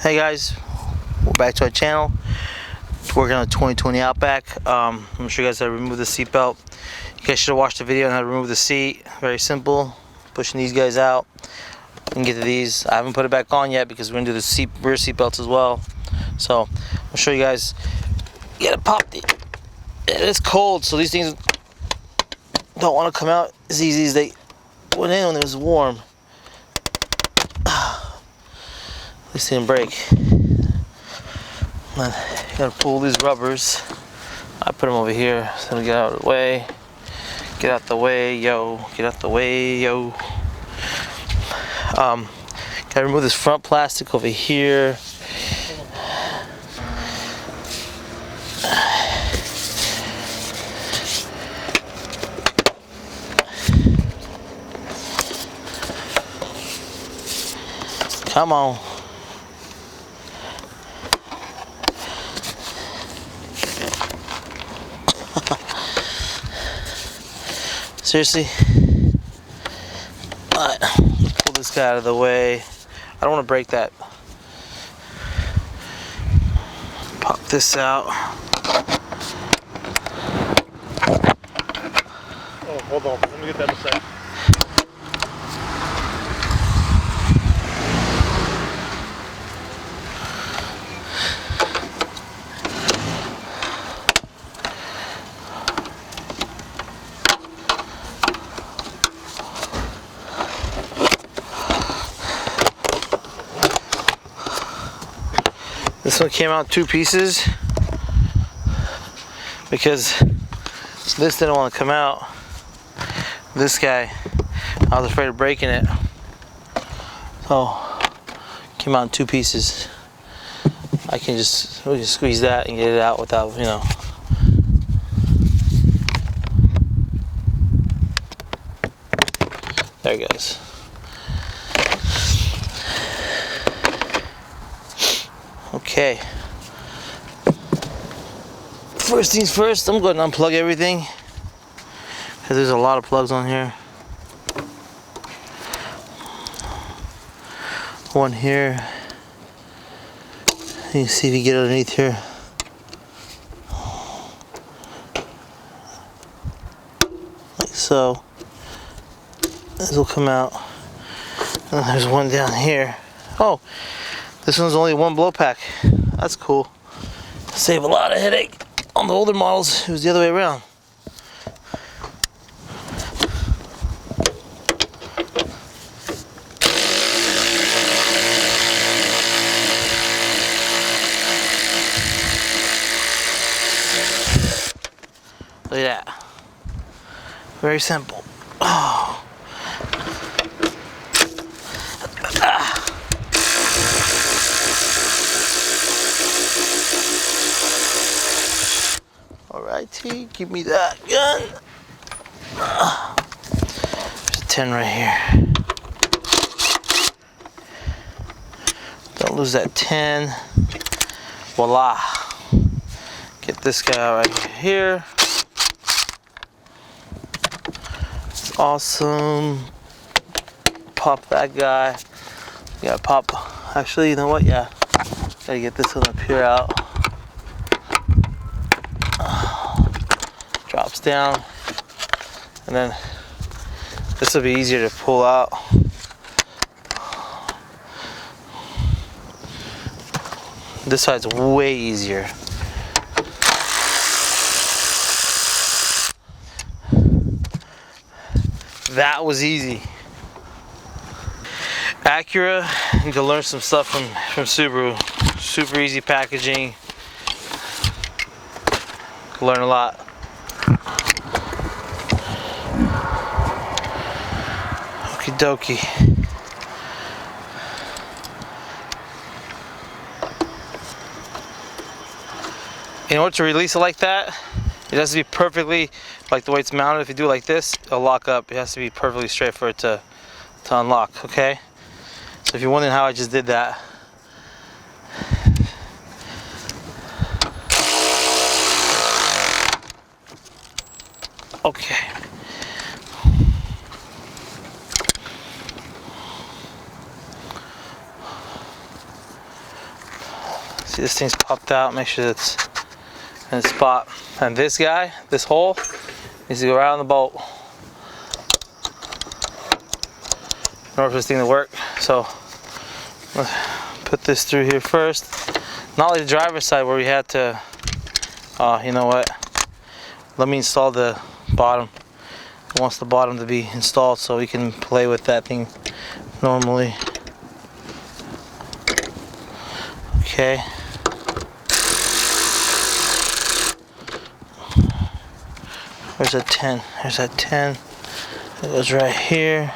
Hey guys, we're back to our channel. Working on a 2020 Outback. I'm gonna show you guys how to remove the seatbelt. You guys should have watched the video on how to remove the seat. Very simple. Pushing these guys out. You can get to these. I haven't put it back on yet because we're gonna do the rear seat belts as well. So I'll show you guys. You gotta pop the. It's cold, so these things don't want to come out as easy as they went in when it was warm. At least they didn't break. Then you gotta pull these rubbers. I put them over here so they get out of the way. Get out the way, yo. Get out the way, yo. Gotta remove this front plastic over here. Come on. Seriously? Alright, pull this guy out of the way. I don't want to break that. Pop this out. Oh, hold on. Let me get that in a sec. This one came out 2 pieces because this didn't want to come out. This guy, I was afraid of breaking it, so came out in 2 pieces. I can just squeeze that and get it out without, you know. There it goes. Okay. First things first, I'm going to unplug everything because there's a lot of plugs on here. One here. You can see if you get underneath here. Like so. This will come out. And there's one down here. Oh, this one's only 1 blow pack. That's cool. Save a lot of headache. On the older models, it was the other way around. Look at that. Very simple. Oh. Alrighty, give me that gun. There's a 10 right here. Don't lose that 10. Voila. Get this guy right here. It's awesome. Pop that guy. You gotta pop. Actually, you know what? Yeah. Gotta get this one up here out. Drops down, and then this will be easier to pull out. This side's way easier. That was easy. Acura, you can learn some stuff from Subaru. Super easy packaging. Learn a lot. Okie dokie. In order to release it like that, it has to be perfectly like the way it's mounted. If you do it like this, it'll lock up. It has to be perfectly straight for it to unlock, okay? So if you're wondering how I just did that, okay. See, this thing's popped out. Make sure it's in its spot. And this guy, this hole, needs to go around the bolt in order for this thing to work. So let's put this through here first. Not like the driver's side where we had to, you know what? Let me install the bottom. It wants the bottom to be installed so we can play with that thing normally. Okay. Where's that 10? There's that 10. It goes right here.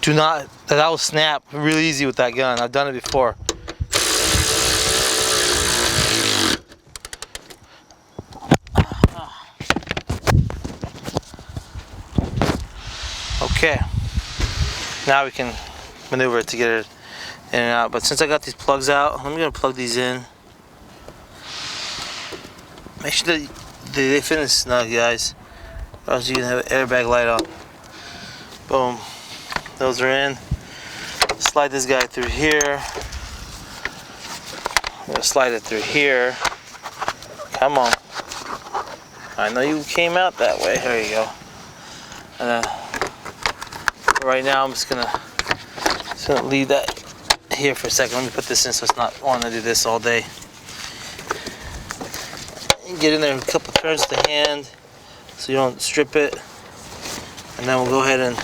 Do not, that will snap really easy with that gun. I've done it before. Okay. Now we can maneuver it to get it in and out. But since I got these plugs out, I'm gonna plug these in. Make sure that they fit in snug, guys, or else you can have an airbag light on. Boom. Those are in. Slide this guy through here. I'm gonna slide it through here. Come on. I know you came out that way. There you go. And right now I'm just gonna leave that here for a second. Let me put this in so it's not wanting to do this all day. Get in there a couple turns with the hand so you don't strip it, and then we'll go ahead and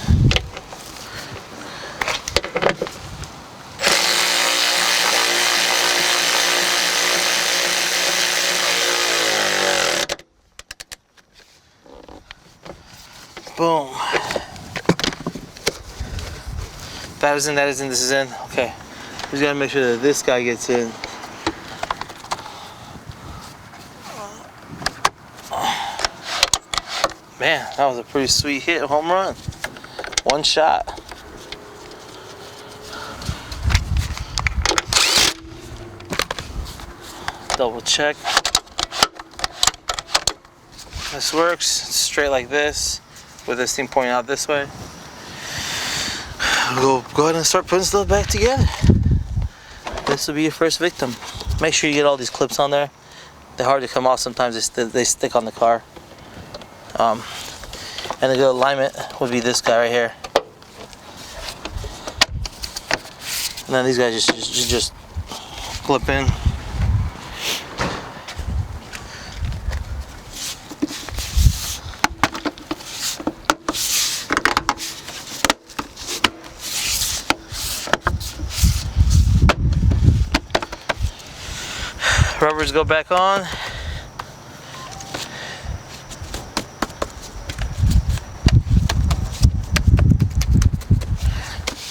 boom. That is in, this is in. Okay, we just gotta make sure that this guy gets in. Man, that was a pretty sweet hit, home run. One shot. Double check. This works. It's straight like this, with this thing pointing out this way. Go ahead and start putting stuff back together. This will be your first victim. Make sure you get all these clips on there. They're hard to come off sometimes. They stick on the car. And a good alignment would be this guy right here. And then these guys just clip in. Rubbers go back on.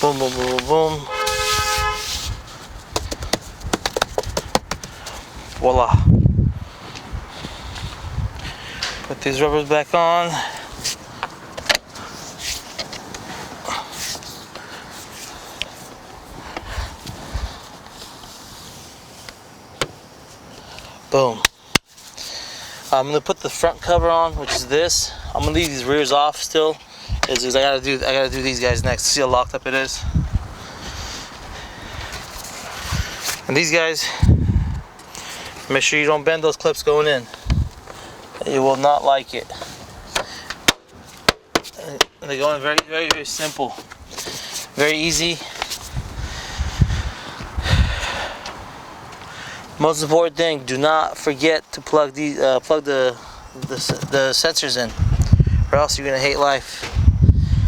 Boom, boom, boom, boom, boom. Voila. Put these rubbers back on. Boom. I'm gonna put the front cover on, which is this. I'm gonna leave these rears off still. Is I gotta do these guys next. See how locked up it is. And these guys, make sure you don't bend those clips going in. You will not like it. And they go in very, very, very simple, very easy. Most important thing: do not forget to plug the sensors in, or else you're gonna hate life.